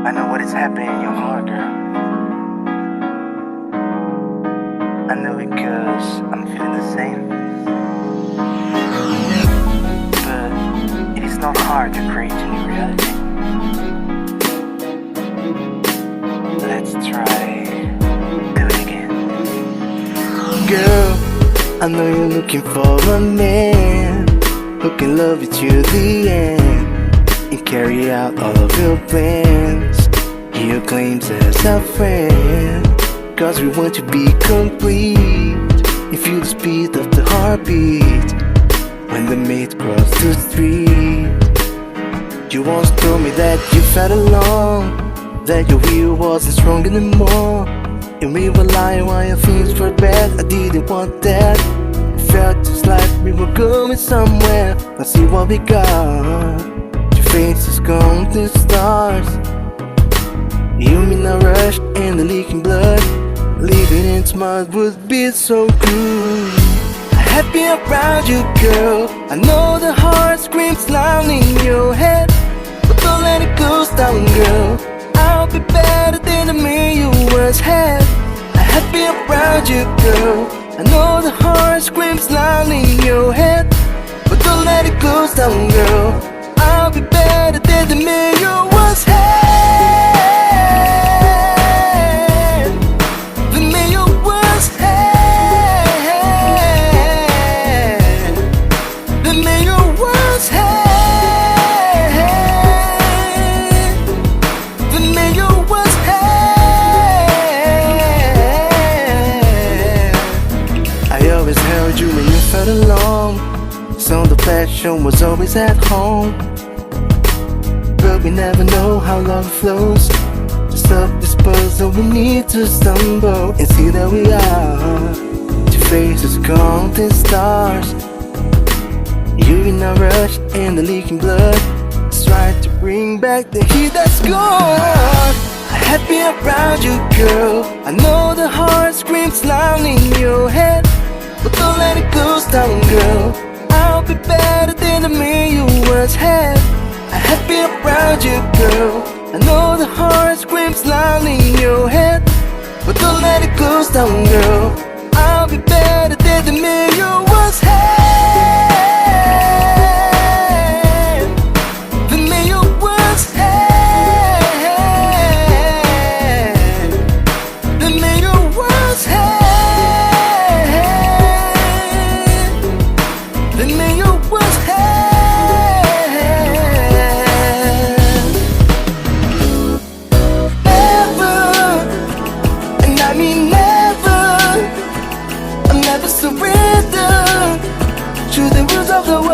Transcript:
I know what is happening in your heart, girl. I know it 'cause I'm feeling the same. But it is not hard to create a new reality. Let's try do it again. Girl, I know you're looking for a man who can love you to the end and carry out all of your plans. He your claims as a friend, 'cause we want to be complete and feel the speed of the heartbeat when the mates cross the street. You once told me that you felt alone, that your will wasn't strong anymore, and we were lying while your things were bad. I didn't want that. It felt just like we were going somewhere. Let's see what we got. Your face is gone to stars. You mean a rush and the leaking blood. Leaving in smart would be so good. Happy around you, girl. I know the heart screams loud in your head, but don't let it go down, girl. I'll be better than the man you once had. Happy around you, girl. I know the heart screams loud in your head, but don't let it go down, girl. I'll be better than the man you once had. The man you once had. The man you once had. The man you once had. I always held you when you felt alone, so the passion was always at home. But we never know how love flows. To solve this puzzle we need to stumble and see that we are two faces counting stars. You in a rush and the leaking blood. Let's try to bring back the heat that's gone. Happy around you, girl. I know the heart screams loud in your head, but don't let it go down, girl. I'll be better than the man you once had. Happy around you, girl. I know the heart screams loud in your head, but don't let it go down, girl. I'll be better than the man you once had. The man you once had. The man you once had. The man you once had. I mean never, I'll never surrender to the rules of the world.